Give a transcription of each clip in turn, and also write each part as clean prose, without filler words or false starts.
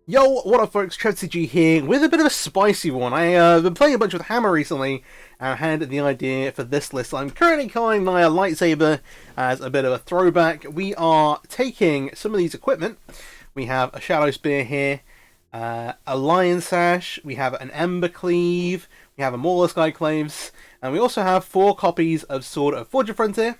Yo, what up folks, MTG here with a bit of a spicy one. I've been playing a bunch with Hammer recently and I had the idea for this list. I'm currently calling Naya Lightsaber as a bit of a throwback. We are taking some of these equipment. We have a Shadow Spear here, a Lion Sash, we have an Ember Cleave, we have a Mauler Skyclaves, and we also have 4 copies of Sword of Forge Frontier.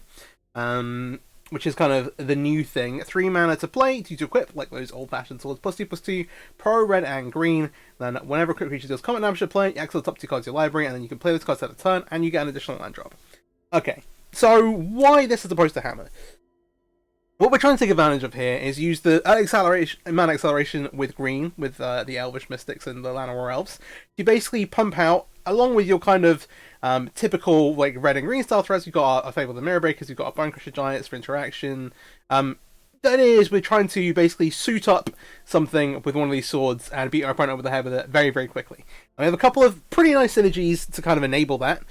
Which is kind of the new thing. 3 mana to play, 2 to equip, like those old-fashioned swords, +2/+2, pro, red, and green. Then whenever a equipped creature deals combat damage to play, you access the top 2 cards of your library, and then you can play those cards at a turn, and you get an additional land drop. Okay, so why this as opposed to Hammer? What we're trying to take advantage of here is use the mana acceleration with green, with the Elvish Mystics and the Llanowar Elves, to basically pump out, along with your kind of typical like red and green style threats. You've got a Fable of the Mirror Breakers, you've got a Bonecrusher Giants for interaction. That is, we're trying to basically suit up something with one of these swords and beat our opponent over the head with it very, very quickly. And we have a couple of pretty nice synergies to kind of enable that.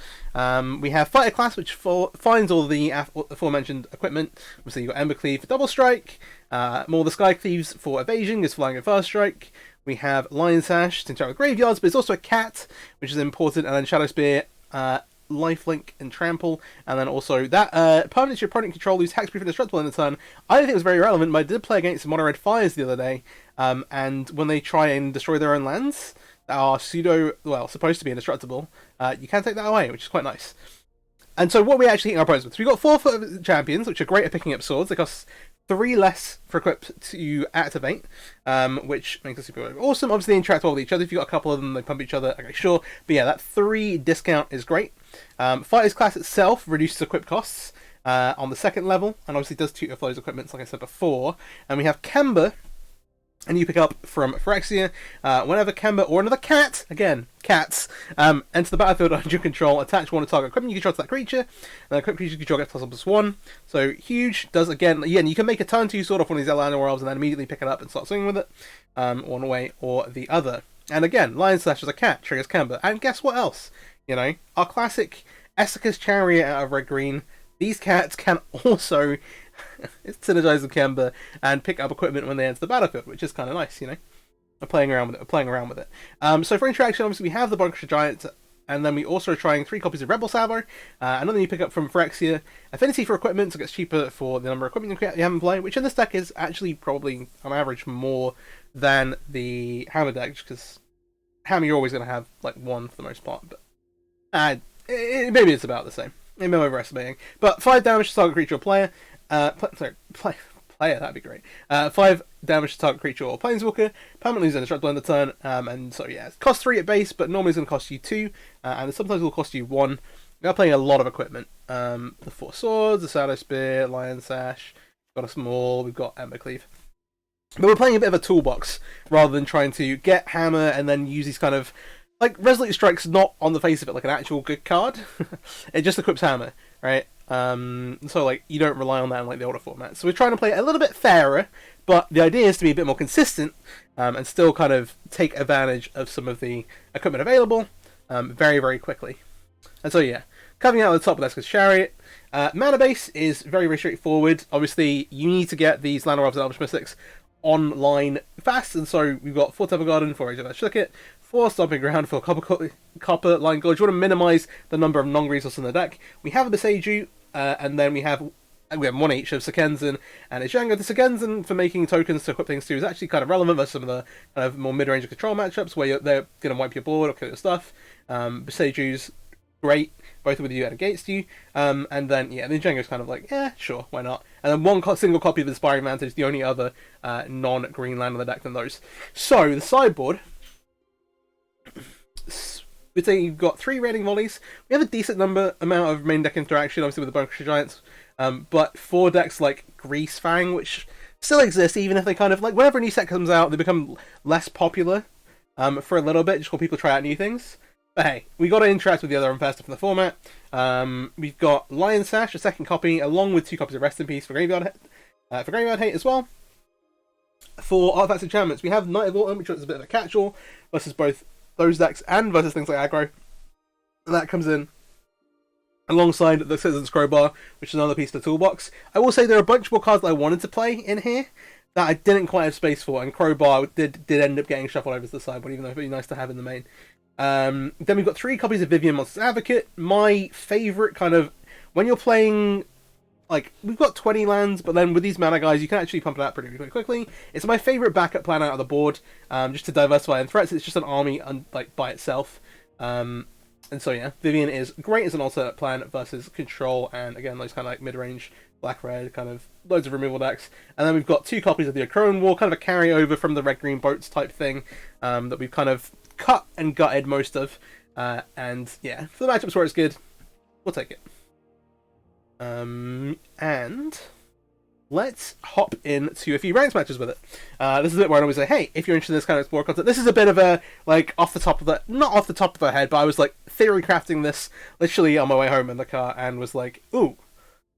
We have Fighter Class, which finds all the aforementioned equipment. Obviously, you've got Ember Cleave for double strike, more the Sky Cleaves for evasion, is flying at first strike. We have Lion Sash to interact with graveyards, but it's also a cat, which is important, and then Shadow Spear, lifelink and trample, and then also that permanent your opponent control lose hexproof and destructible in the turn. I don't think it was very relevant, but I did play against Mono Red Fires the other day, and when they try and destroy their own lands that are supposed to be indestructible, you can take that away, which is quite nice. And so what we actually hit our opponents with, so we've got 4 champions, which are great at picking up swords. They cost 3 less for equip to activate, which makes us super awesome. Obviously, they interact well with each other. If you've got a couple of them, they pump each other. Okay, sure. But yeah, that 3 discount is great. Fighter's Class itself reduces equip costs on the 2nd level, and obviously does tutor for those equipments, like I said before. And we have Kemba, and you pick up from Phyrexia. Whenever Kemba or another cat, again, cats, enter the battlefield under your control, attach 1 to target equipment you control to that creature, and the equipped creature you control gets +1/+1. So huge, does again, you can make a turn 2 sword off one of these Llanowar Elves and then immediately pick it up and start swinging with it, one way or the other. And again, Lion Slash as a cat triggers Kemba. And guess what else? You know, our classic Essica's Chariot out of red-green. These cats can also synergize with Kemba and pick up equipment when they enter the battlefield, which is kind of nice, you know. We're playing around with it. So for interaction, obviously we have the Bonecrusher Giant, and then we also are trying 3 copies of Rebel Salvo. Another you pick up from Phyrexia. Affinity for equipment, so it gets cheaper for the number of equipment you have in play, which in this deck is actually probably on average more than the Hammer deck, because Hammer you're always going to have like 1 for the most part, but maybe it's about the same. Maybe I'm overestimating. But 5 damage to target creature or player. Player, that'd be great. 5 damage to target creature or planeswalker. Permanently lose indestructible in the turn. And so yeah, it costs 3 at base, but normally it's going to cost you 2, and sometimes it will cost you 1. We are playing a lot of equipment. The 4 swords, the Shadow Spear, Lion Sash. We've got a small. We've got Ember Cleave. But we're playing a bit of a toolbox rather than trying to get Hammer and then use these kind of like Resolute Strike's not on the face of it like an actual good card. It just equips Hammer, right? So like you don't rely on that in like the older format. So we're trying to play a little bit fairer, but the idea is to be a bit more consistent and still kind of take advantage of some of the equipment available very, very quickly. And so yeah, coming out at the top of Essica's Chariot. Mana base is very, very straightforward. Obviously, you need to get these Llanowar Elves and Elvish Mystics online fast, and so we've got 4 Temple Garden, 4 Age of Shukit, 4 Stomping Ground, 4 Copper Line Gorge. You want to minimise the number of non-resources in the deck. We have a Beseiju, and then we have 1 each of Sekenzen and Ijango. The Sekenzen for making tokens to equip things to is actually kind of relevant versus some of the kind of more mid-range control matchups where they're going to wipe your board or kill your stuff. Beseiju's great, both with you and against you. And then, yeah, the Django's kind of like, yeah, sure, why not? And then 1 single copy of Inspiring Vantage, the only other non-green land on the deck than those. So, the sideboard, we'd say you've got 3 Raining Volleys. We have a decent amount of main deck interaction, obviously with the Bonecrusher Giants, but 4 decks like Grease Fang, which still exist, even if they kind of, like, whenever a new set comes out, they become less popular for a little bit, just while people try out new things. But hey, we got to interact with the other unfair stuff in the format. We've got Lion Sash, a 2nd copy, along with 2 copies of Rest in Peace for Graveyard Hate as well. For Artifacts and Enchantments, we have Night of Autumn, which is a bit of a catch-all versus both those decks and versus things like aggro. And that comes in alongside the Citizen's Crowbar, which is another piece of the toolbox. I will say there are a bunch more cards that I wanted to play in here, that I didn't quite have space for, and Crowbar did end up getting shuffled over to the sideboard, even though it'd be nice to have in the main. Then we've got 3 copies of Vivian Monster's Advocate. My favourite kind of... When you're playing... Like, we've got 20 lands, but then with these mana guys, you can actually pump it out pretty quickly. It's my favourite backup plan out of the board, just to diversify in threats. It's just an army like by itself. And so yeah, Vivian is great as an alternate plan versus Control, and again, those kind of like mid-range black-red, kind of loads of removal decks. And then we've got 2 copies of the Akroan War, kind of a carryover from the red-green boats type thing, that we've kind of cut and gutted most of. And yeah, for the matchups where it's good, we'll take it. And let's hop into a few ranked matches with it. This is a bit where I always say, hey, if you're interested in this kind of Explore content, this is a bit of a, like, not off the top of our head, but I was, like, theory crafting this literally on my way home in the car, and was like, ooh,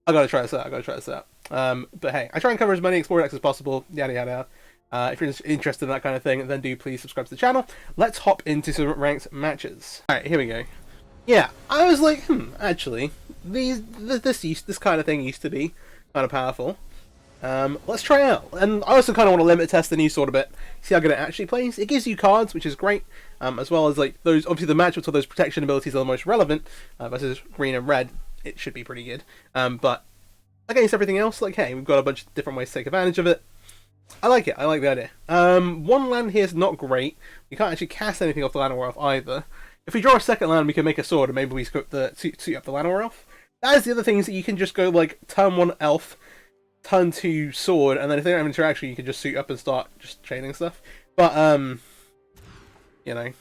I gotta try this out, but hey, I try and cover as many Explore decks as possible, yada yada. If you're interested in that kind of thing, then do please subscribe to the channel. Let's hop into some ranked matches. Alright, here we go. Yeah, I was like, actually, this kind of thing used to be kind of powerful. Let's try it out. And I also kind of want to limit test the new sword a bit, see how good it actually plays. It gives you cards, which is great, as well as like those. Obviously, the matchups of those protection abilities are the most relevant versus green and red. It should be pretty good. But against everything else, like, hey, we've got a bunch of different ways to take advantage of it. I like it. I like the idea. One land here is not great. We can't actually cast anything off the Llanowar Elf either. If we draw a second land, we can make a sword, and maybe we suit up the Llanowar Elf. That is the other thing, is that you can just go like turn 1 Elf, turn 2 sword, and then if they don't have interaction, you can just suit up and start just chaining stuff. But you know,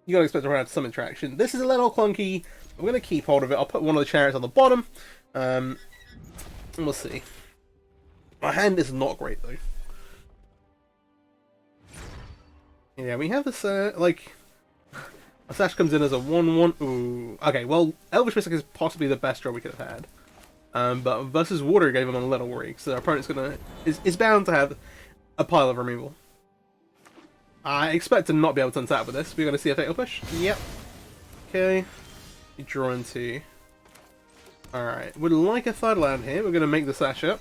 you gotta expect to run out some interaction. This is a little clunky. I'm gonna keep hold of it. I'll put one of the chariots on the bottom. And we'll see. My hand is not great though. Yeah, we have this like. Sash comes in as a 1/1. Ooh. Okay, well, Elvish Mystic is possibly the best draw we could have had. But versus Water gave him a little worry, so our opponent's is bound to have a pile of removal. I expect to not be able to untap with this. We're going to see a Fatal Push. Yep. Okay. You draw into. Alright, would like a third land here. We're going to make the Sash up.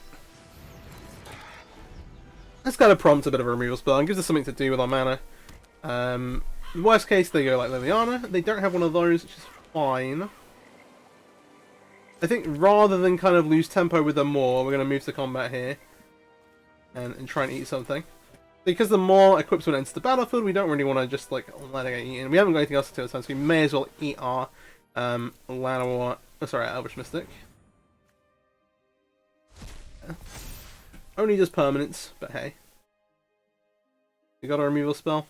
That's kind of prompts a bit of a removal spell and gives us something to do with our mana. Worst case, they go like Liliana. They don't have one of those, which is fine. I think rather than kind of lose tempo with them more, we're going to move to combat here. And try and eat something. Because the more equips when it enters the battlefield, we don't really want to just like let it get eaten. We haven't got anything else to do this time, so we may as well eat our Llanowar... Oh, sorry, Elvish Mystic. Yeah. Only does permanents, but hey. We got a removal spell.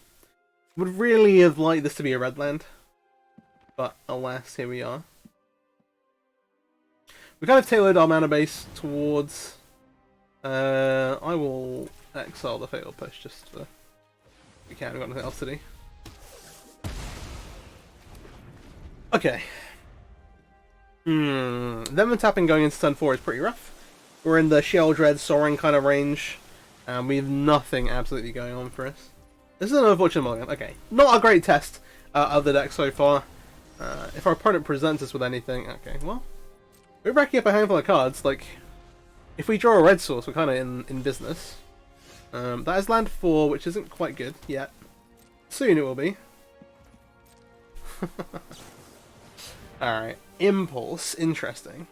Would really have liked this to be a red land, but alas, here we are. We kind of tailored our mana base towards... I will exile the Fatal Push just for... We can't, we've got nothing else to do. Okay. Then the tapping going into turn 4 is pretty rough. We're in the Shell Dread Soaring kind of range, and we have nothing absolutely going on for us. This is an unfortunate mulligan. Okay, not a great test of the deck so far. If our opponent presents us with anything, okay, well, we're racking up a handful of cards. Like, if we draw a red source, we're kind of in business. That is land 4, which isn't quite good yet. Soon it will be. Alright, Impulse, interesting.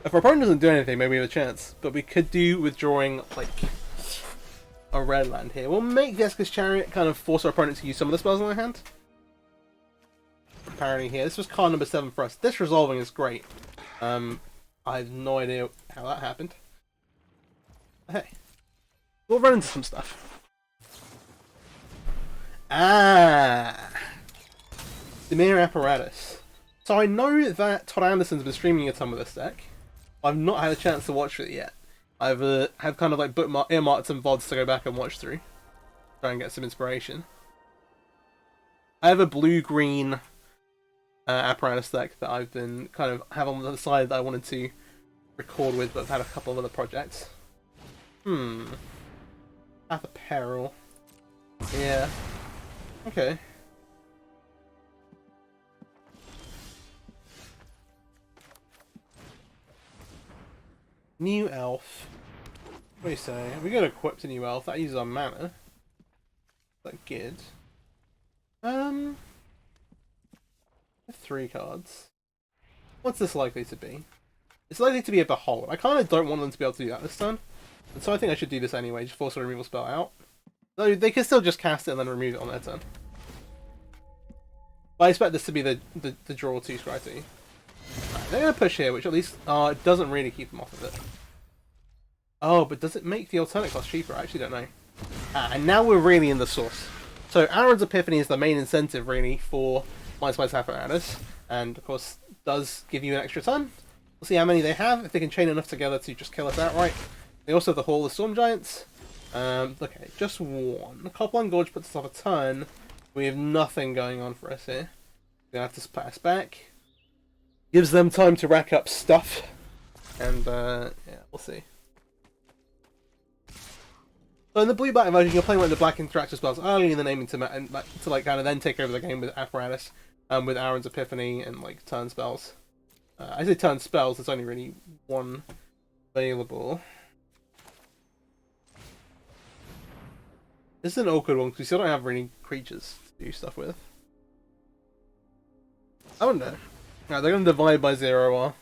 If our opponent doesn't do anything, maybe we have a chance. But we could do withdrawing, like, a red land here. We'll make Jessica's Chariot kind of force our opponent to use some of the spells in their hand. Apparently here. This was card number 7 for us. This resolving is great. I have no idea how that happened. Hey. We'll run into some stuff. Ah! Demir Apparatus. So I know that Todd Anderson's been streaming a ton with this deck. I've not had a chance to watch it yet. I've have kind of like earmarked some VODs to go back and watch through. Try and get some inspiration. I have a blue-green apparatus deck that I've been kind of have on the side that I wanted to record with, but I've had a couple of other projects. Path of Peril. Yeah. Okay. New elf. What do you say? We got equipped a new elf. That uses our mana. Is that good? 3 cards. What's this likely to be? It's likely to be a Behold. I kind of don't want them to be able to do that this turn. And so I think I should do this anyway, just force a removal spell out. Though they can still just cast it and then remove it on their turn. But I expect this to be the draw 2 strategy. Right, they're going to push here, which at least it doesn't really keep them off of it. Oh, but does it make the alternate cost cheaper? I actually don't know. And now we're really in the source. So Aaron's Epiphany is the main incentive really for Mind Spice Apparatus, and of course does give you an extra turn. We'll see how many they have, if they can chain enough together to just kill us outright. They also have the Hall of Storm Giants. Okay, just one. Copland Gorge puts us off a turn. We have nothing going on for us here. We're going to have to pass back. Gives them time to rack up stuff. And, yeah, we'll see. So in the blue-black version, you're playing like the black interactive spells early in the naming to like kind of then take over the game with Apparatus, with Aaron's Epiphany and like turn spells. I say turn spells, there's only really one available. This is an awkward one because we still don't have really creatures to do stuff with. Oh no. Right, they're going to divide by 0 our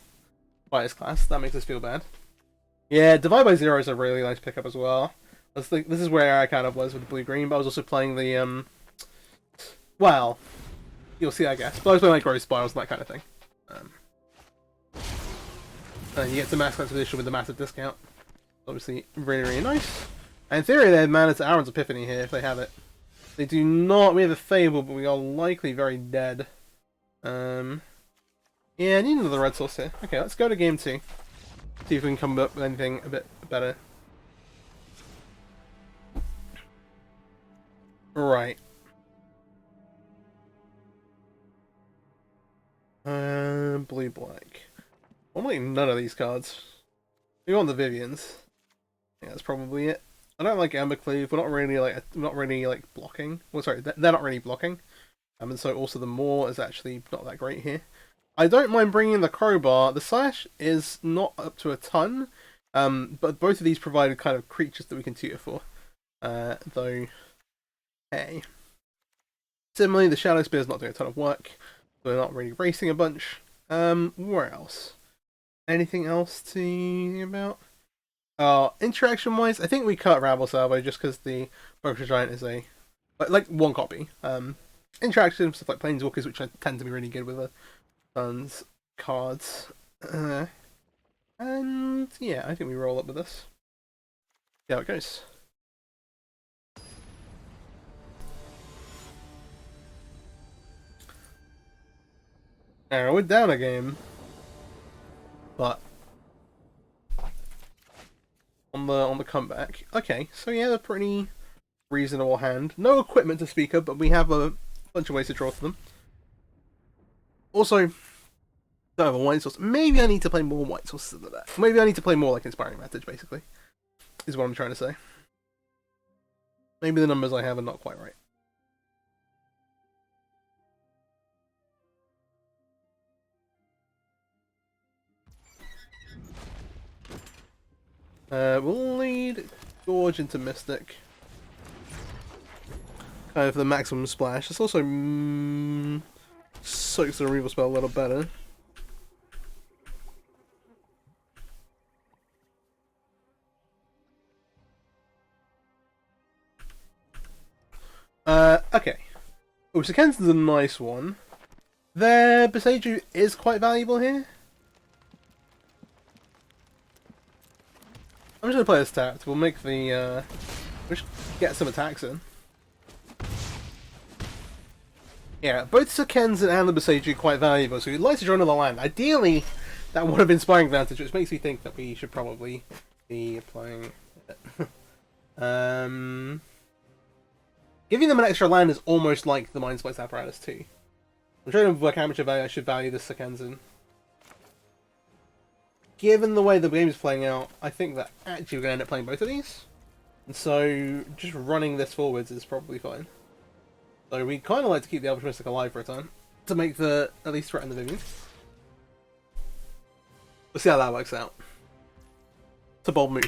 fighters class. That makes us feel bad. Yeah, divide by 0 is a really nice pickup as well. This is where I kind of was with the blue-green, but I was also playing the, well, you'll see I guess. But I was playing like Growth Spirals and that kind of thing. And you get to max expedition with the massive discount. Obviously, really, really nice. And in theory, they have mana to Aaron's Epiphany here, if they have it. They do not. We have a Fable, but we are likely very dead. Yeah, I need another red source here. Okay, let's go to game 2. See if we can come up with anything a bit better. Right. Blue-black. I want none of these cards. We want the Vivians. Yeah, that's probably it. I don't like Embercleave. We're not really like blocking. Well, sorry, they're not really blocking. And so also the Maw is actually not that great here. I don't mind bringing in the Crowbar. The Slash is not up to a ton, but both of these provided kind of creatures that we can tutor for. Though, hey. Similarly, the Shadow Spear is not doing a ton of work, so we're not really racing a bunch. Where else? Anything else to think about? Interaction-wise, I think we cut Rabble Salvo just because the Broker Giant is a like one copy. Interaction stuff like Planeswalkers, which I tend to be really good with the tons cards. And yeah, I think we roll up with this. See how it goes. We're down a game, but on the comeback. Okay, so yeah, a pretty reasonable hand. No equipment to speak of, but we have a bunch of ways to draw for them. Also, don't have a white source. Maybe I need to play more white sources than that. Maybe I need to play more like Inspiring Message, basically, is what I'm trying to say. Maybe the numbers I have are not quite right. We'll lead Gorge into Mystic. Kind of the maximum splash. This also soaks the removal spell a little better. Okay. Oh, so Kenson's a nice one. Their Beseiju is quite valuable here. I'm just gonna play this tapped. We'll make the we'll get some attacks in. Yeah, both Sakenzen and the Beseiju are quite valuable, so we'd like to draw another land. Ideally, that would have Inspiring Advantage, which makes me think that we should probably be playing it. Giving them an extra land is almost like the Mind Spice Apparatus too. I'm trying to work out how much of I should value this Sakenzen. Given the way the game is playing out, I think that actually we're going to end up playing both of these. And so, just running this forwards is probably fine. So we kind of like to keep the Elvish Mystic alive for a time, to make the, at least threaten the Vivian. We'll see how that works out. It's a bold move.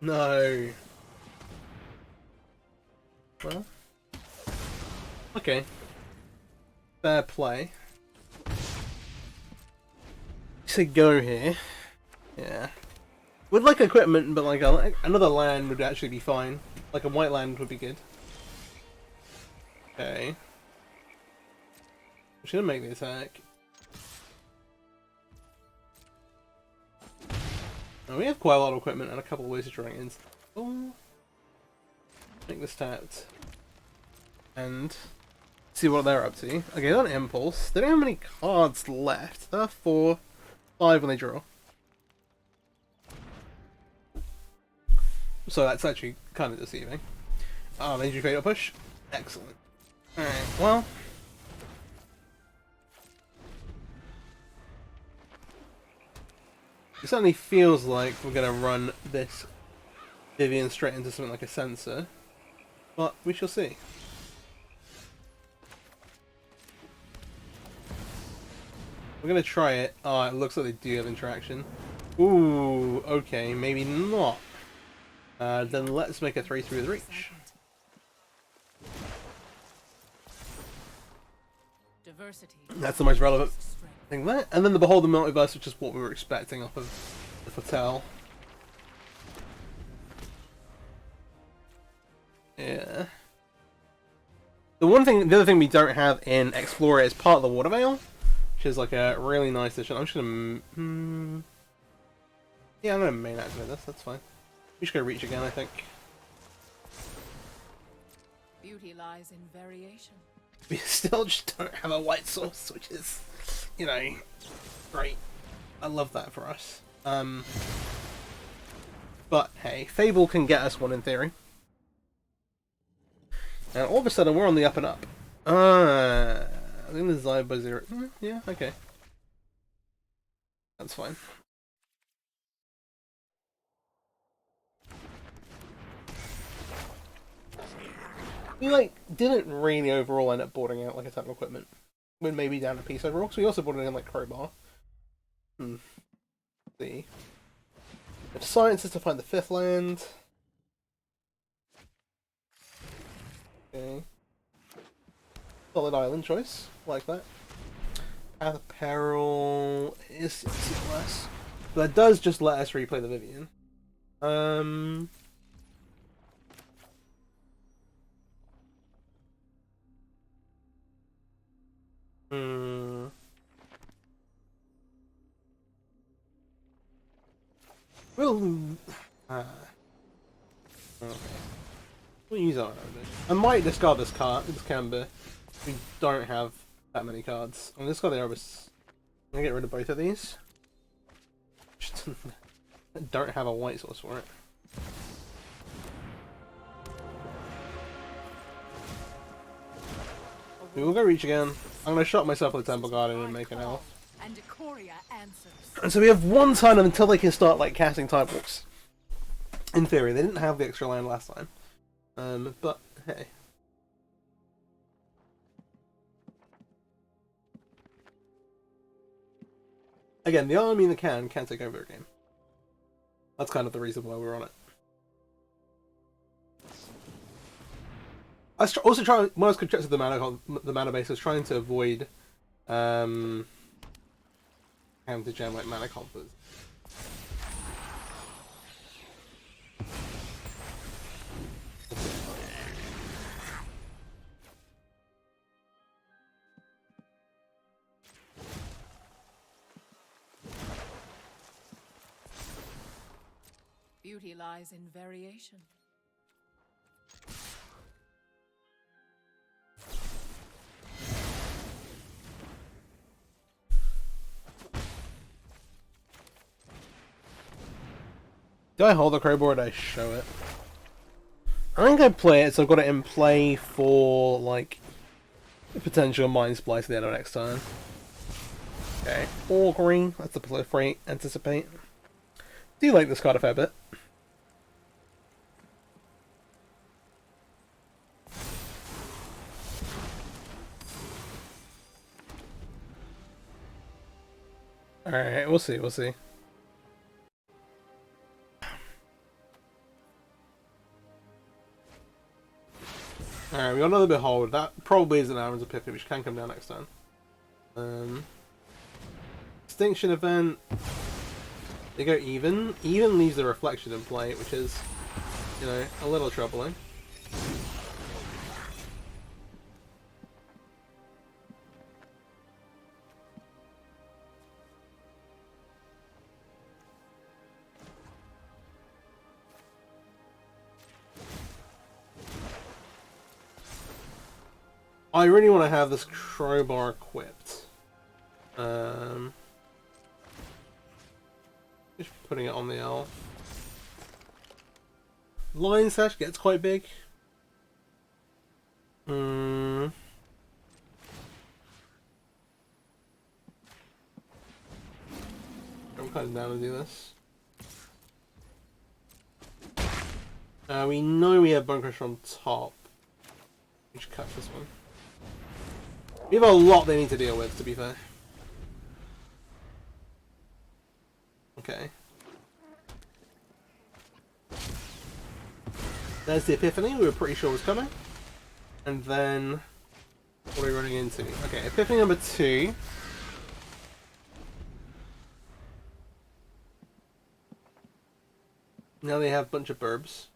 No. Well. Okay. Fair play. To go here. Yeah. Would like equipment, but like another land would actually be fine. Like a white land would be good. Okay. I'm just gonna make the attack. Now, we have quite a lot of equipment and a couple of ways to try and install. Make this tapped. And see what they're up to. Okay, they're on Impulse. They don't have many cards left. They're 4, 5 when they draw. So that's actually kind of deceiving. Oh, they do fatal push? Excellent. Alright, well. It certainly feels like we're going to run this Vivian straight into something like a sensor. But we shall see. We're going to try it. Oh, it looks like they do have interaction. Ooh, okay, maybe not. Then let's make a 3-3 with reach. That's the most relevant thing there. And then the Behold the Multiverse, which is what we were expecting off of the Foretell. Yeah. The other thing we don't have in Explorer is part of the Water Veil, which is like a really nice addition. I'm just gonna, yeah, I'm gonna main activate this. That's fine. We should go reach again, I think. Beauty lies in variation. We still just don't have a white source, which is, you know, great. I love that for us. But hey, Fable can get us one in theory. And all of a sudden, we're on the up and up. I think the sideboard 0. Yeah, okay. That's fine. We didn't really overall end up boarding out like a ton of equipment. We're maybe down a piece overall, so we also boarded in like Crowbar. Let's see. The science is to find the 5th land. Okay. Solid island choice, like that. Path of Peril is less. But that does just let us replay the Vivian. We'll use our own. I might discard this card, this Camber. We don't have that many cards. I'm gonna discard the Erebus. I'm gonna get rid of both of these. Just don't have a white source for it. We will go reach again. I'm gonna shot myself with the Temple Garden and make an elf. And so we have one turn until they can start like casting Tide Walks. In theory, they didn't have the extra land last time. But hey. Again, the army in the can take over a game. That's kind of the reason why we're on it. I was also trying, when I was constructing the mana base, I was trying to avoid having to jam like mana conflicts. Beauty lies in variation. Do I hold the crowbar or do I show it? I think I play it, so I've got it in play for, like, the potential Mind Splice at the end of next turn. Okay, 4 green, that's the proliferate, anticipate. Do you like this card a fair bit? Alright, we'll see, we'll see. Alright, we got another Behold. That probably is an Aaron's Epiphany, which can come down next turn. Extinction Event. They go even. Even leaves the Reflection in play, which is, you know, a little troubling. I really want to have this crowbar equipped. Just putting it on the elf. Lion Sash gets quite big. I'm kind of down to do this. We know we have bunkers from top. We should cut this one. We have a lot they need to deal with, to be fair. Okay. There's the Epiphany we were pretty sure was coming. And then... what are we running into? Okay, Epiphany number 2. Now they have a bunch of burbs.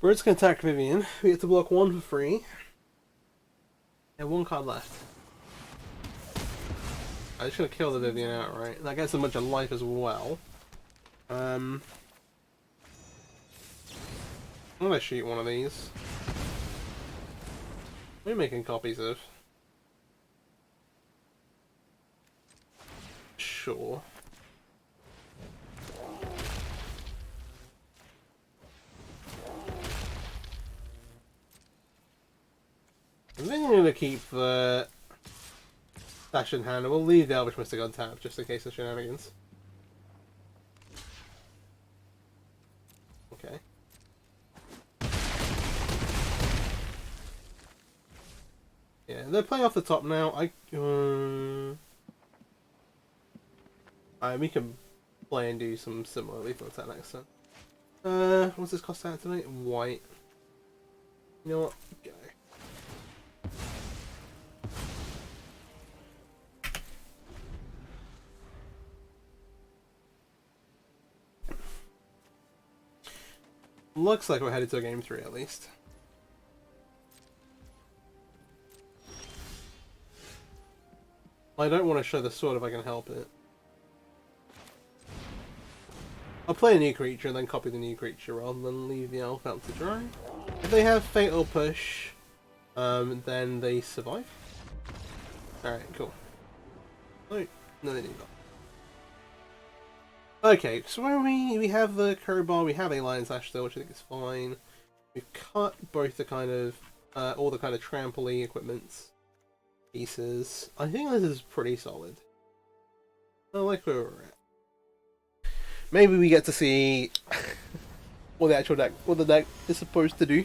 Birds can attack Vivian. We get to block 1 for free. And 1 card left. I'm just gonna kill the Vivian outright. That gets a bunch of life as well. I'm gonna shoot one of these. What are you making copies of? Sure. I think I'm going to keep the Dash in hand, and we'll leave the Elvish Mystic on tap just in case of shenanigans. Okay. Yeah, they're playing off the top now. We can play and do some similar lethal attack next turn. What's this cost out tonight? White. You know what? Go. Looks like we're headed to game 3 at least. I don't want to show the sword if I can help it. I'll play a new creature and then copy the new creature rather than leave the elf out to dry. If they have Fatal Push, then they survive. Alright, cool. Oh, no they do not. Okay, so where we have the crowbar, we have a Lion Sash still, which I think is fine. We've cut both the kind of, all the kind of trampoline equipments pieces. I think this is pretty solid. I like where we're at. Maybe we get to see what the actual deck, what the deck is supposed to do.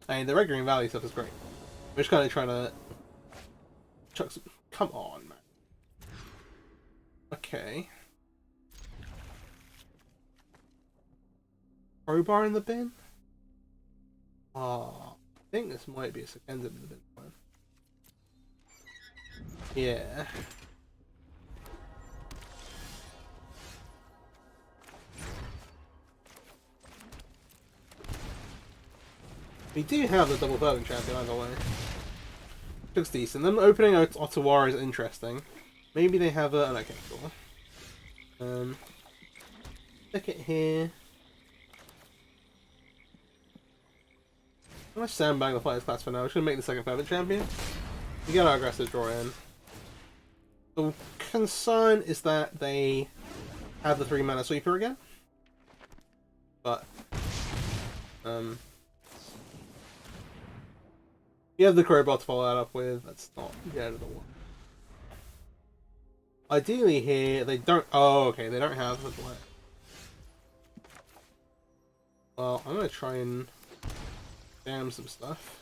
I mean, the Red Green Valley stuff is great. We're just kind of trying to chuck some, come on, man. Okay. Crowbar in the bin? Ah, I think this might be a second in the bin one. Yeah. We do have the double Burning champion either way. Looks decent. Them opening Ottawa is interesting. Maybe they have a... okay, cool. Stick it here. I'm going to sandbag the Fighters class for now. I'm just going to make the second Fervent champion. We get our aggressive draw in. The concern is that they have the 3 mana sweeper again. But... you have the crowbar to follow that up with. That's not the end of the world. Ideally here, they don't... Oh, okay, they don't have the black. Well, I'm going to try and jam some stuff.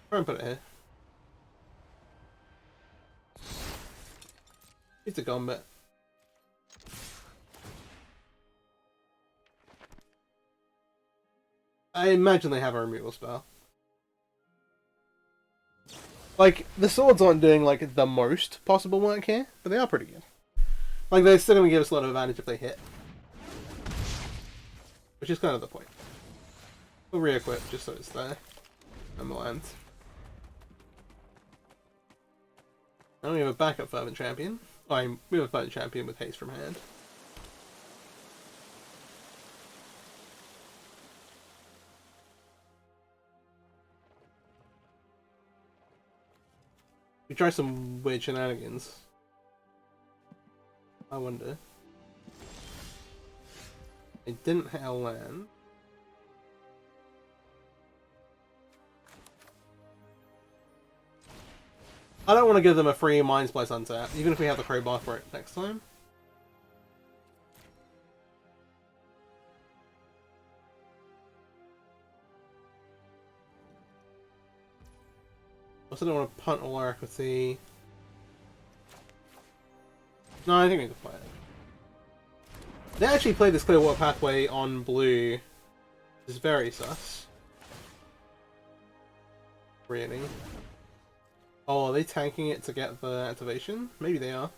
Try and put it here. It's a combat. I imagine they have a removal spell. Like, the swords aren't doing, like, the most possible work here, but they are pretty good. Like, they're still going to give us a lot of advantage if they hit. Which is kind of the point. We'll re-equip just so it's there. And we'll end. And we have a backup Fervent Champion. We have a Fervent Champion with haste from hand. We try some weird shenanigans. I wonder. They didn't hit a land. I don't want to give them a free Mind Splice untap, even if we have the crowbar for it next time. Also don't want to punt all our equity. No, I think we can play it. They actually played this Clearwater Pathway on blue. It's very sus. Really? Oh, are they tanking it to get the activation? Maybe they are.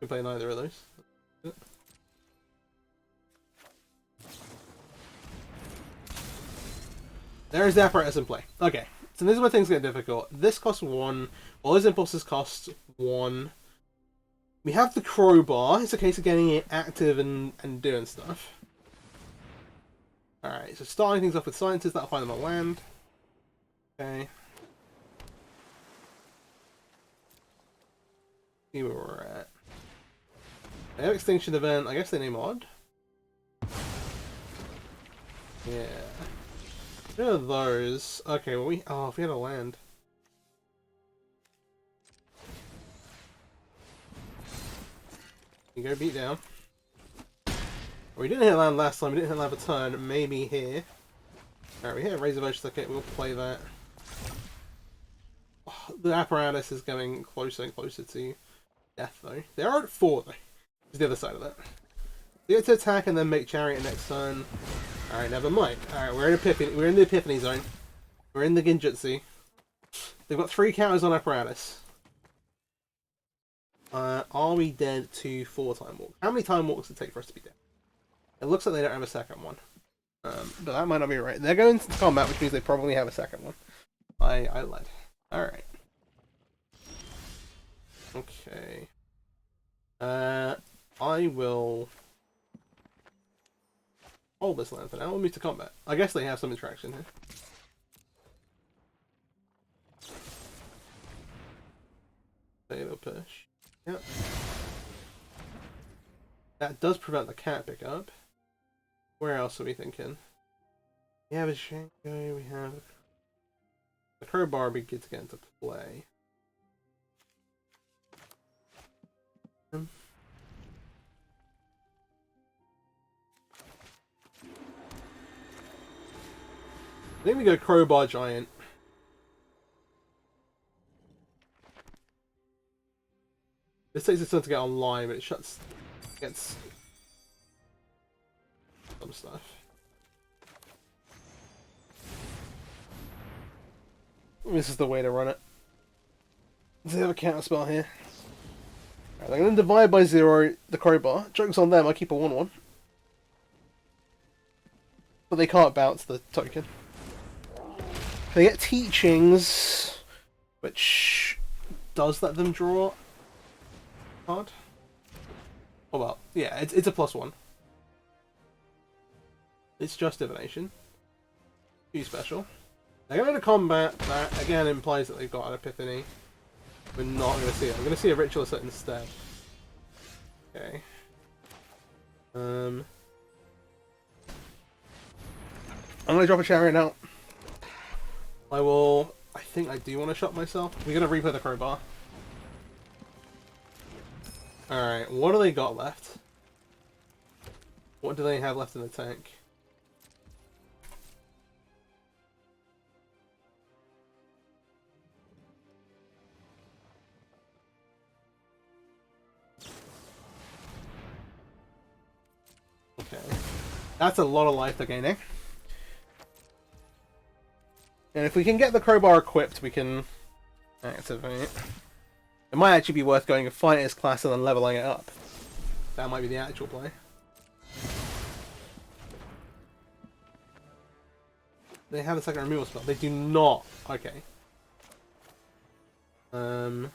We play neither of those. There is the apparatus in play. Okay, so this is where things get difficult. This costs 1. All those impulses cost 1. We have the crowbar. It's a case of getting it active and doing stuff. Alright, so starting things off with scientists, that'll find them a land. Okay. See where we're at. They have Extinction Event. I guess they name odd. Yeah. What are those? Okay, well if we had a land. You go beat down. We didn't hit land last time, we didn't hit land a turn, maybe here. Alright, we hit a Razor Edge Thicket, we'll play that. Oh, the apparatus is getting closer and closer to death though. They are at 4 though. It's the other side of that. They get to attack and then make Chariot next turn. Alright, never mind. Alright, we're in the Epiphany zone. We're in the Genjutsu. They've got 3 counters on apparatus. Are we dead to 4 time walks? How many time walks does it take for us to be dead? It looks like they don't have a second one. But that might not be right. They're going to combat, which means they probably have a second one. I lied. Alright. Okay. I will hold this land for now. We'll move to combat. I guess they have some interaction here. They'll push. Yep. That does prevent the cat pickup. Where else are we thinking? We have a Shango, we have the crowbar would be good to get into play. I think we go crowbar giant. This takes its turn to get online, but it gets some stuff. This is the way to run it. Does it have a counter spell here? Right, they're going to divide by 0 the crowbar. Joke's on them, I keep a 1-1. But they can't bounce the token. They get teachings, which does let them draw card. Oh well, yeah, it's a +1. It's just divination. Too special. They're going to combat. That again implies that they've got an epiphany. We're not going to see it. I'm going to see a ritualist instead. Okay. I'm going to drop a chariot out. I think I do want to shot myself. We're going to replay the crowbar. Alright, what do they got left? What do they have left in the tank? Okay. That's a lot of life they're gaining. And if we can get the crowbar equipped, we can activate. It might actually be worth going and fighting its class and then leveling it up. That might be the actual play. They have a second removal spell. They do not. Okay. Is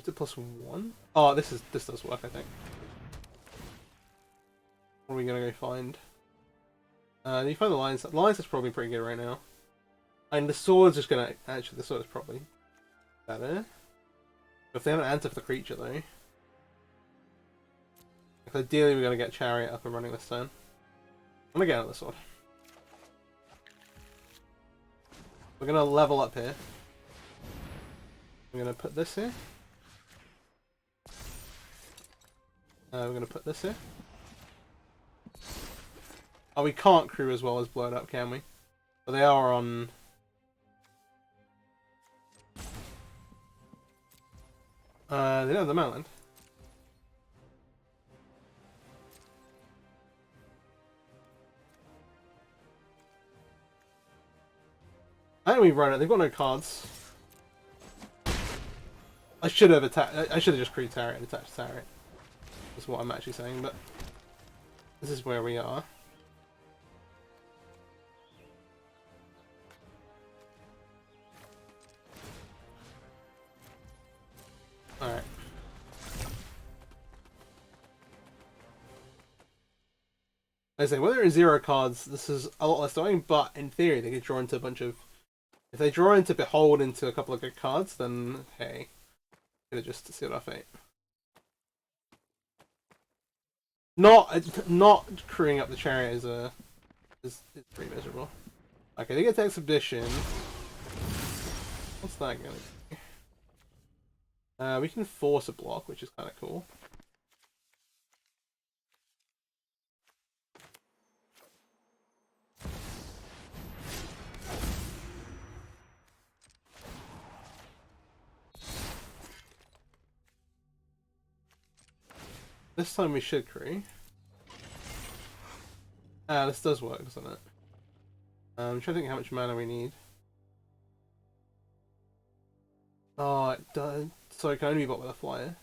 it +1? Oh, this does work, I think. What are we gonna go find? You find the lines. The lines is probably pretty good right now. And the sword's just gonna... Actually, the sword is probably better. If they have an answer for the creature, though... If ideally we're gonna get Chariot up and running this turn. I'm gonna get out of the sword. We're gonna level up here. We're gonna put this here. We're gonna put this here. Oh, we can't crew as well as blow it up, can we? But they are on... they don't have the mountain. I think we run it. They've got no cards. I should have attacked. I should have just crewed Tarot and attached Tarot. That's what I'm actually saying, but this is where we are. Alright. I say, whether it's 0 cards, this is a lot less annoying, but in theory they could draw into a bunch of... If they draw into Behold into a couple of good cards, then hey, could have just sealed our fate. Not crewing up the Chariot is pretty miserable. Okay, they get to Exhibition. What's that gonna be? We can force a block, which is kind of cool. This time we should crew. Ah, this does work, doesn't it? I'm trying to think how much mana we need. Oh, it does. So it can only be bought with a flyer.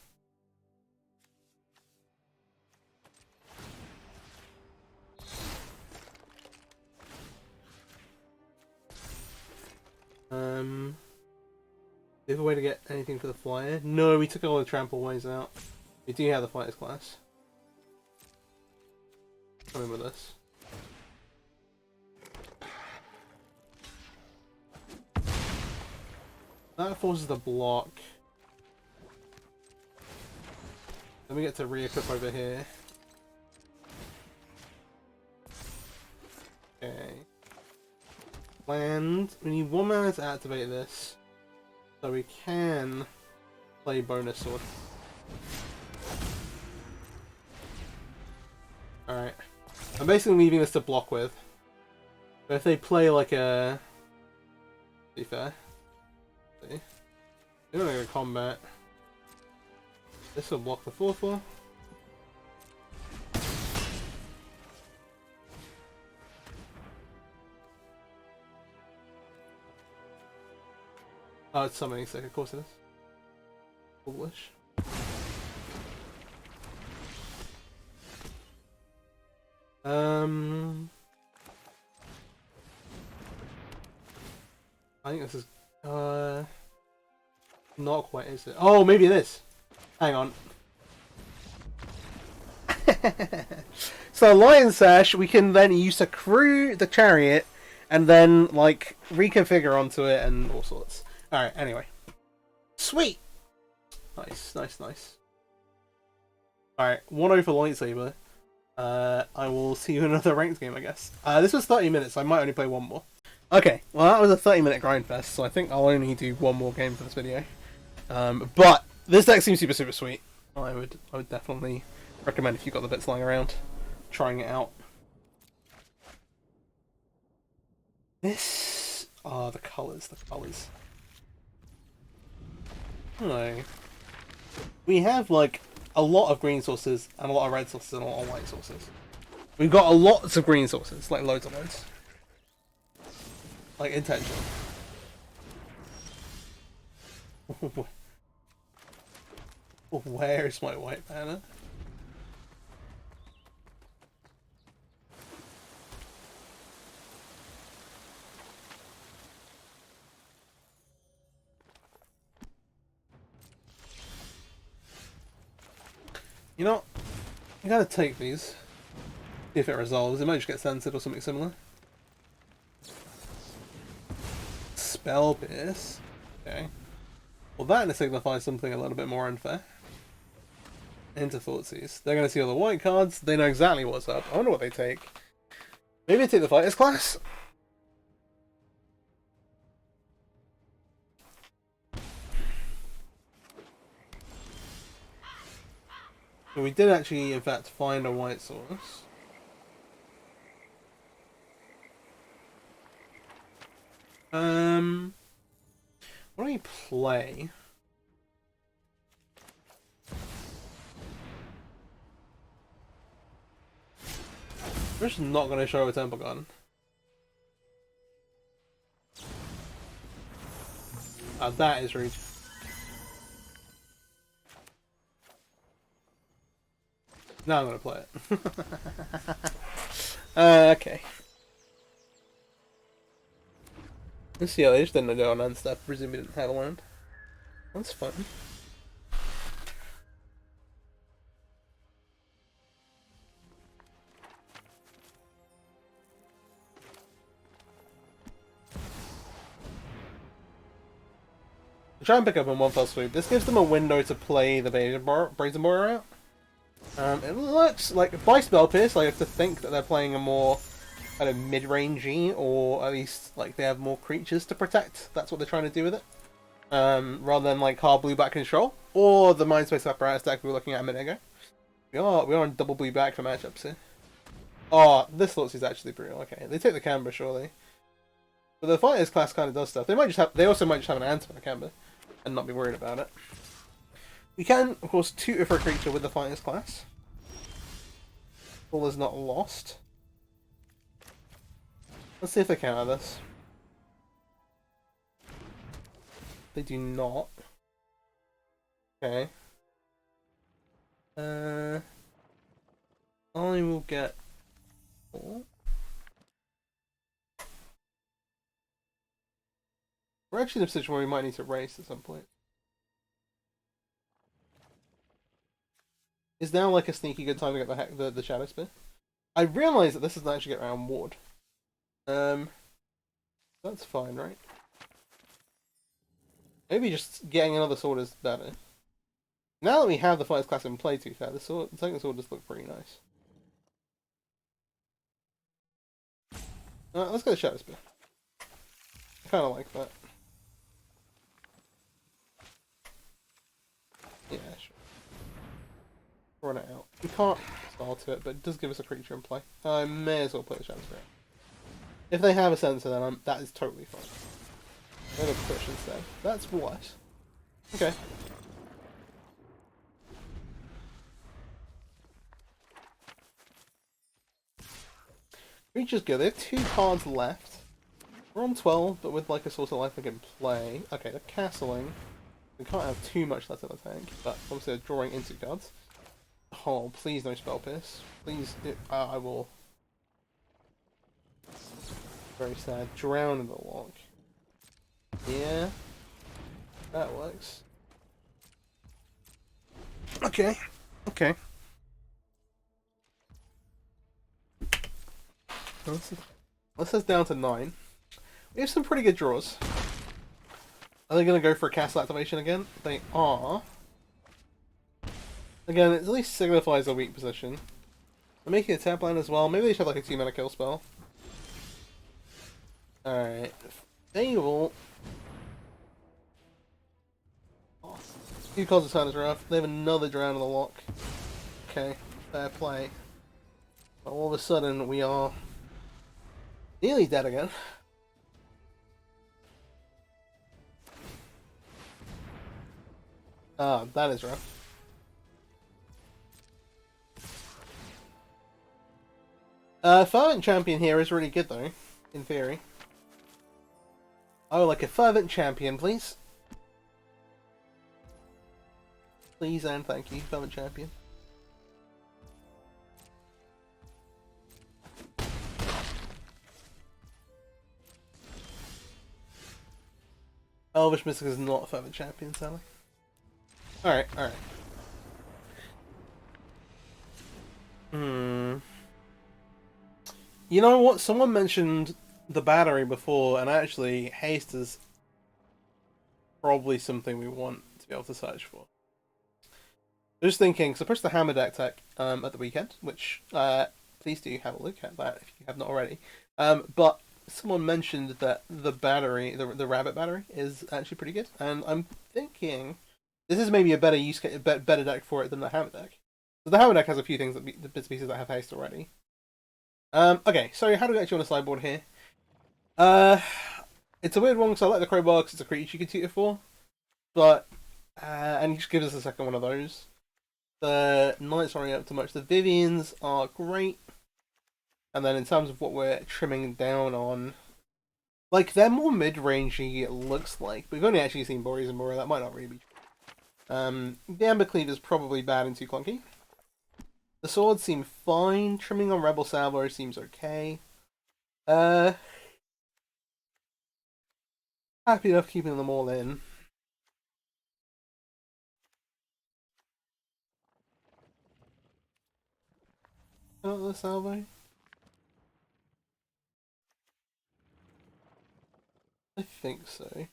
Do you have a way to get anything for the flyer? No, we took all the trample ways out. We do have the fighters class. Come in with us. That forces the block. Then we get to re-equip over here. Okay. Land. We need 1 mana to activate this. So we can play bonus sword. Alright. I'm basically leaving this to block with. But if they play like a... To be fair. See? They're gonna go combat. This will block the 4/4. Oh, it's summoning sick, of course it is. Foolish. I think this is not quite, is it? Oh, maybe it is. Hang on. So Lion Sash we can then use to crew the chariot and then like reconfigure onto it and all sorts. Alright, anyway. Sweet! Nice, nice, nice. Alright, 1-0 for Lightsaber. I will see you in another ranked game, I guess. This was 30 minutes, so I might only play one more. Okay, well that was a 30-minute grind fest, so I think I'll only do one more game for this video. But this deck seems super, super sweet. I would definitely recommend if you've got the bits lying around, trying it out. This... oh, the colours, the colours. Hello. We have, like, a lot of green sources, and a lot of red sources, and a lot of white sources. We've got lots of green sources, like loads of loads. Like, intentional. Where is my white banner? You know, you gotta take these. See if it resolves. It might just get censored or something similar. Spell Pierce. Okay. Well, that signifies something a little bit more unfair. Into Thoughtseize. They're gonna see all the white cards. They know exactly what's up. I wonder what they take. Maybe they take the Fighters class? But we did actually, in fact, find a white source. What do we play? We're just not going to show a Temple Gun. That is rude. Now I'm going to play it. Okay. Let's see how they just didn't go on stuff. Presume we didn't have a land. That's fun. Try and pick up in one fell swoop. This gives them a window to play the Brazen Borer out. It looks like by Spell Pierce, I have to think that they're playing a more kind of mid-rangey, or at least like they have more creatures to protect. That's what they're trying to do with it, rather than like hard blue back control or the Mindspace Apparatus deck we were looking at a minute ago. We are on double blue back for matchups here. Oh, this looks is actually brutal. Okay, they take the Canberra surely, but the Fighters class kind of does stuff. They might just have. They also might just have an answer for Canberra and not be worried about it. We can, of course, tutor for a creature with the Fighters class. All is not lost. Let's see if they counter this. They do not. Okay. I will get 4. We're actually in a position where we might need to race at some point. Is now like a sneaky good time to get the Shadow Spear? I realise that this doesn't actually get around Ward. That's fine, right? Maybe just getting another sword is better. Now that we have the Fighters class in play, to be fair, the second sword just look pretty nice. Let's go to Shadow Spear. I kind of like that. Yeah, sure. Run it out. We can't style to it, but it does give us a creature in play. I may as well play the Shadow Spear. If they have a sensor, then that is totally fine. They're going to push instead. That's what? Okay. Creature's good. They have 2 cards left. We're on 12, but with like a source of life I can play. Okay, they're castling. We can't have too much left in the tank, but obviously they're drawing into cards. Oh, please no Spell Pierce. Please, I will. Very sad. Drown in the lock. Yeah. That works. Okay. Okay. This is down to 9. We have some pretty good draws. Are they going to go for a castle activation again? They are. Again, it at least signifies a weak position. They're making a tap land as well. Maybe they should have like a 2-mana kill spell. Alright. They will. Few cards of turn is rough. They have another drown in the lock. Okay, fair play. But all of a sudden, we are nearly dead again. Ah, that is rough. Fervent Champion here is really good though, in theory. I would like a Fervent Champion, please. Please and thank you, Fervent Champion. Elvish Mystic is not a Fervent Champion, sadly. Alright, alright. You know what? Someone mentioned the battery before, and actually, haste is probably something we want to be able to search for. Just thinking, so push the hammer deck tech at the weekend, which please do have a look at that if you have not already. But someone mentioned that the battery, the rabbit battery, is actually pretty good, and I'm thinking this is maybe a better better deck for it than the hammer deck. So the hammer deck has a few things the bits and pieces that have haste already. Okay, so how do we get you on a sideboard here? It's a weird one because I like the crowbar because it's a creature you can tutor for, but and he just gives us a second one of those. The Knights aren't up to much. The Vivians are great, and then in terms of what we're trimming down on, like they're more mid-rangey. It looks like we've only actually seen Boris and Bora. That might not really be true. The Amber Cleave is probably bad and too clunky. The swords seem fine. Trimming on Rebel Salvo seems okay. Happy enough keeping them all in. Oh, the Salvo? I think so.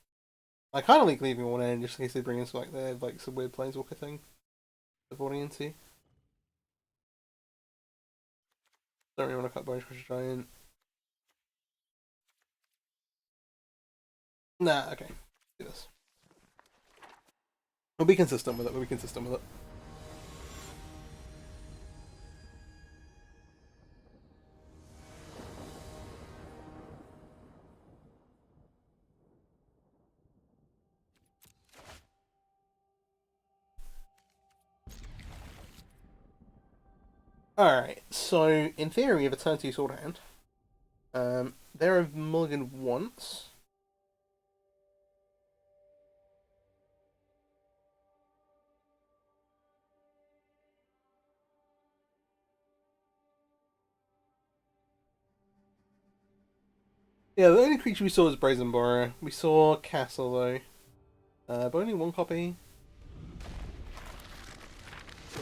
I kind of like leaving one in just in case they bring in some, like some weird Planeswalker thing they're falling into. Don't really want to cut Bone Crusher Giant. Nah, okay. Do this. We'll be consistent with it, we'll be consistent with it. Alright, so in theory we have a turn 2 sword hand. There are mulligan once. Yeah, the only creature we saw was Brazen Borer. We saw Castle though. But only one copy.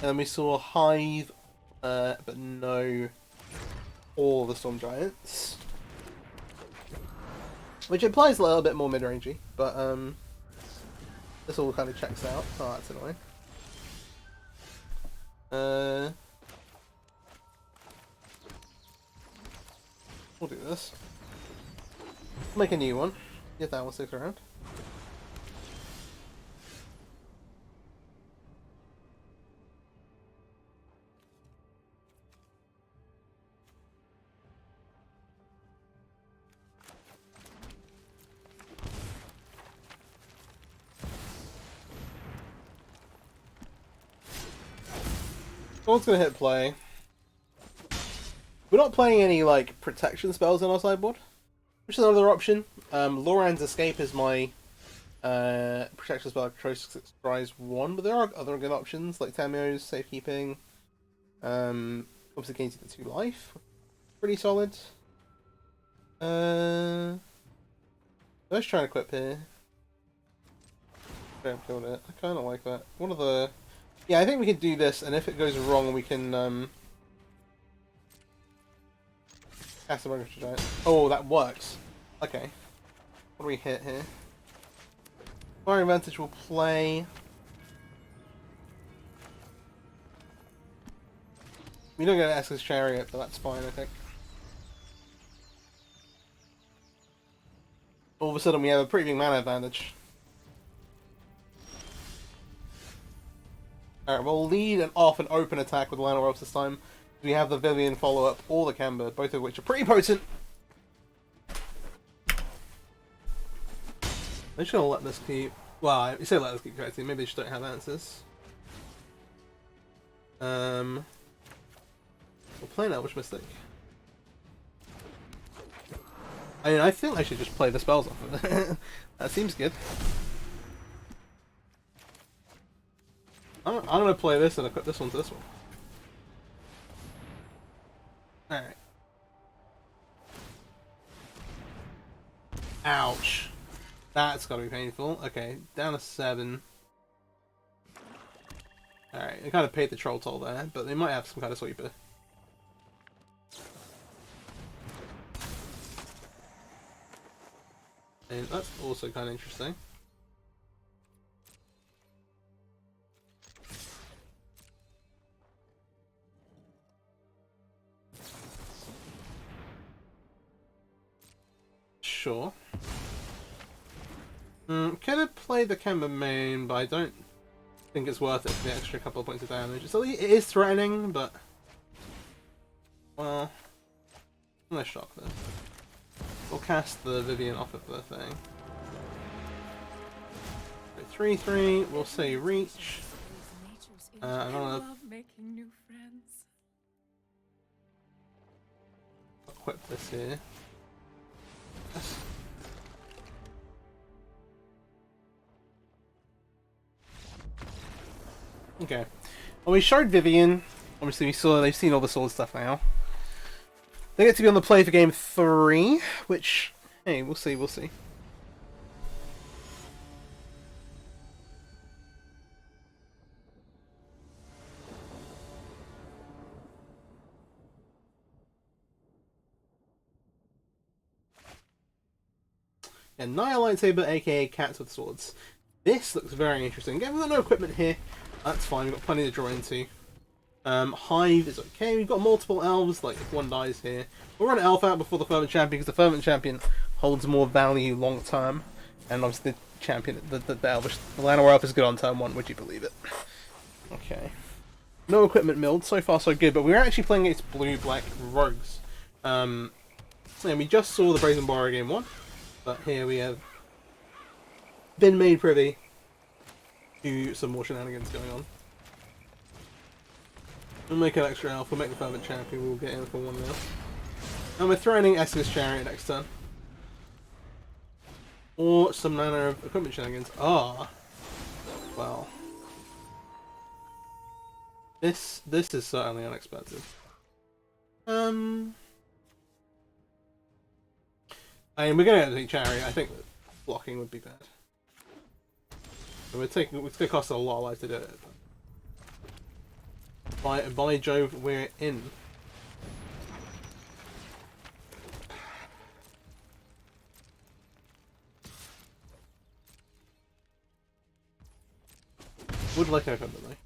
And we saw Hive, but no all the Storm Giants. Which implies a little bit more mid-rangey, but this all kind of checks out. Oh, that's annoying. We'll do this. Make a new one. Get that one stick around. Gold's gonna hit play. We're not playing any like protection spells on our sideboard, which is another option. Loran's Escape is my protection spell choice because it tries 1, but there are other good options like Tamio's Safekeeping. Obviously gains you the 2 life. Pretty solid. Let's try and equip here. Okay, I've killed it. I kinda like that. One of the Yeah, I think we can do this, and if it goes wrong, we can Cast a Rogue Giant. Oh, that works. Okay. What do we hit here? Fire Advantage will play. We don't get an Esca's Chariot, but that's fine, I think. All of a sudden we have a pretty big mana advantage. Alright, we'll lead an off and open attack with Lionel Ropes this time. We have the Vivian follow up or the Camber, both of which are pretty potent. I'm just gonna let this keep. Well, you say let this keep correcting, maybe they just don't have answers. We'll play now, which mistake. I mean, I think I should just play the spells off of it. That seems good. I'm gonna play this and equip this one to this one. Alright. Ouch. That's gotta be painful. Okay, down to 7. Alright, they kind of paid the troll toll there, but they might have some kind of sweeper. And that's also kind of interesting. Sure. Could have played the Kemba main, but I don't think it's worth it for the extra couple of points of damage. So it is threatening, but well, I'm gonna shock this. We'll cast the Vivian off of the thing. 3/3. We'll say reach. I'm gonna love making new friends. equip this here. Yes. Okay. Well, we showed Vivian. Obviously, they've seen all the sword stuff now. They get to be on the play for game 3, which, hey, we'll see, we'll see. And Naya Lightsaber, aka Cats with Swords. This looks very interesting. Again, we've got no equipment here. That's fine, we've got plenty to draw into. Hive is okay. We've got multiple elves, like if one dies here. We'll run elf out before the Fervent Champion, because the Fervent Champion holds more value long term. And obviously the champion, the elvish, the Llanowar Elf is good on turn 1, would you believe it? Okay. No equipment milled, so far so good, but we're actually playing against blue-black rogues. And we just saw the Brazen Borrow game 1, but here we have been made privy to some more shenanigans going on. We'll make an extra elf, we'll make the Fervent Champion, we'll get in for 1 now. And we're threatening Esca's Chariot next turn. Or some manner of equipment shenanigans. Ah! Well. This is certainly unexpected. I mean, we're going to take Chariot, I think that blocking would be bad. It's going to cost a lot of life to do it. By Jove, we're in. Would like to equipment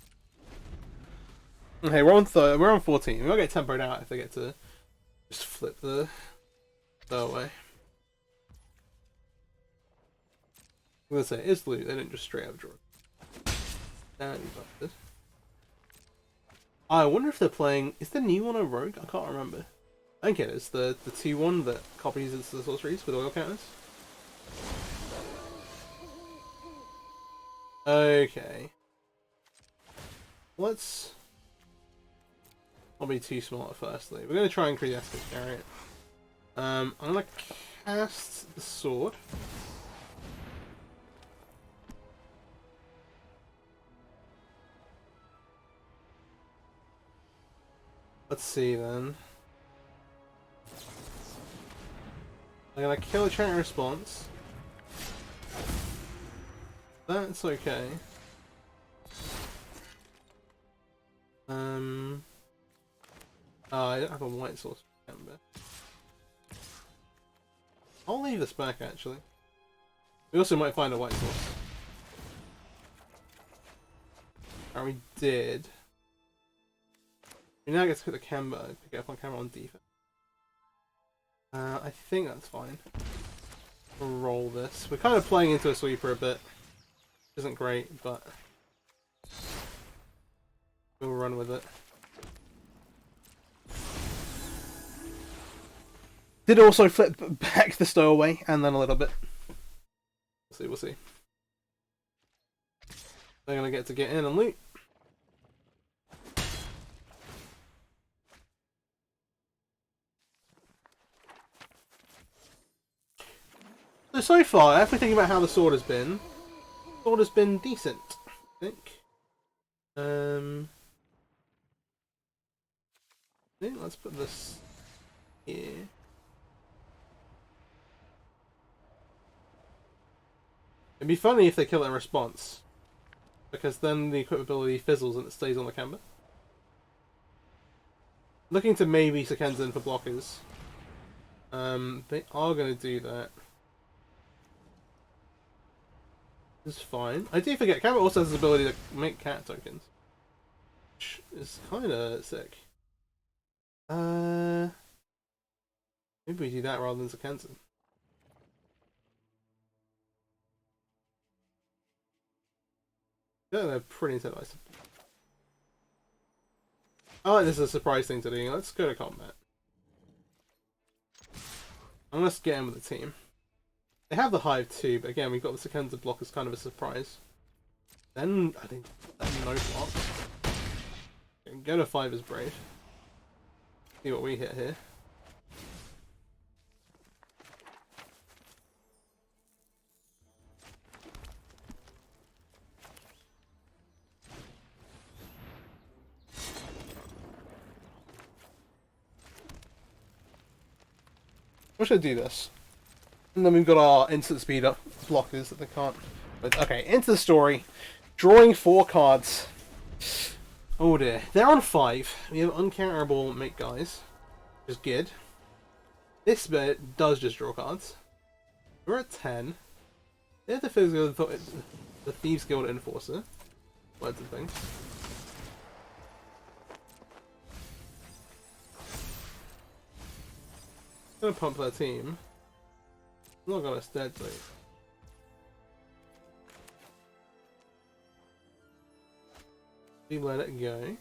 though. Okay, we're on 14. We might get tempoed out if they get to just flip the away. I'm gonna say it's loot. They didn't just straight up draw. Damn, you bastard. I wonder if they're playing. Is the new one a rogue? I can't remember. I think it is the 2-1 that copies the sorceries with oil counters. Okay. Let's not be too smart firstly. We're going to try and create Esca's Chariot. I'm going to cast the sword. Let's see then. I'm going to kill a Chariot response. That's okay. Oh, I don't have a white source. Remember. I'll leave this back, actually. We also might find a white source. And we did. We now get to put the camera, pick it up on camera on defense. I think that's fine. We'll roll this. We're kind of playing into a sweeper a bit. Isn't great, but we'll run with it. Did also flip back the stowaway, and then a little bit. We'll see. They're gonna get in and loot. So far, after thinking about how the sword has been decent, I think. Let's put this here. It'd be funny if they kill it in response, because then the equipability fizzles and it stays on the camber. Looking to maybe Sekenzen for blockers. They are going to do that. It's fine. I do forget, Camber also has the ability to make cat tokens, which is kind of sick. Maybe we do that rather than Sekenzen. Yeah, they're pretty incentivized. I like this as a surprise thing to do. Let's go to combat. And let's get in with the team. They have the hive too, but again, we've got the Sekenza block as kind of a surprise. Then, I think, no block. Go to 5 as brave. See what we hit here. We should do this. And then we've got our instant speed up blockers that they can't. But okay, into the story. Drawing 4 cards. Oh dear. They're on 5. We have uncounterable make guys. Which is good. This bit does just draw cards. We're at 10. They have the Thieves Guild Enforcer. Words and things. Gonna pump their team. Not got us dead, though. We let it go.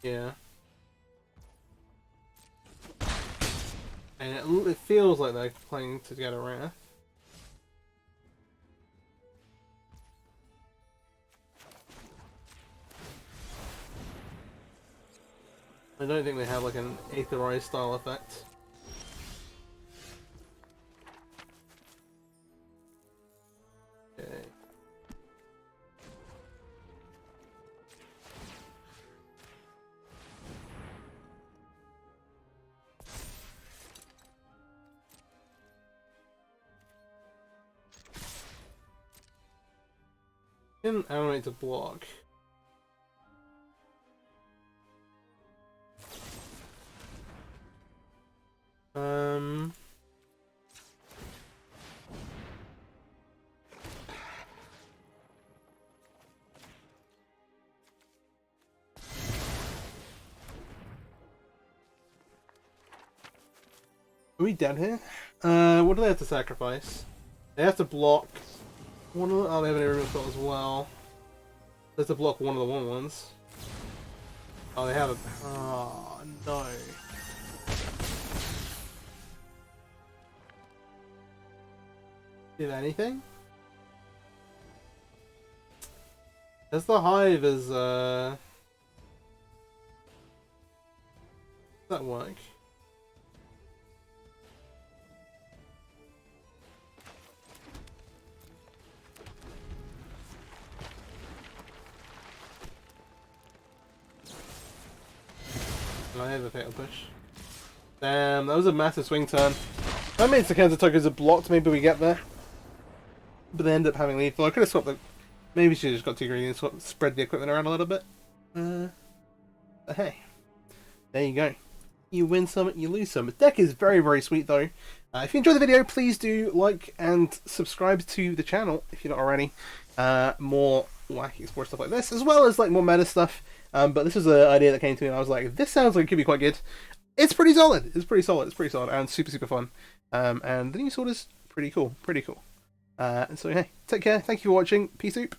Yeah. And it feels like they're playing to get a Wrath. I don't think they have like an Aetherized style effect. Okay. Can animate to block. Are we dead here? What do they have to sacrifice? They have to block one of the... Oh, they have an aerial spell as well. They have to block one of the 1/1s. Oh, they have a... Oh, no. Did anything? As the hive is, does that work? I have a fatal push. Damn, that was a massive swing turn. That means the Sekenza tokens are blocked, maybe we get there. But they end up having lethal. I could have swapped the... Maybe she just got too greedy and spread the equipment around a little bit. But hey, there you go. You win some, you lose some. The deck is very, very sweet though. If you enjoyed the video, please do like and subscribe to the channel if you're not already. More wacky sport stuff like this, as well as like more meta stuff. But this was an idea that came to me and I was like, this sounds like it could be quite good. It's pretty solid. It's pretty solid. It's pretty solid and super, super fun. And the new sword is pretty cool. Pretty cool. And so, hey, take care. Thank you for watching. Peace out.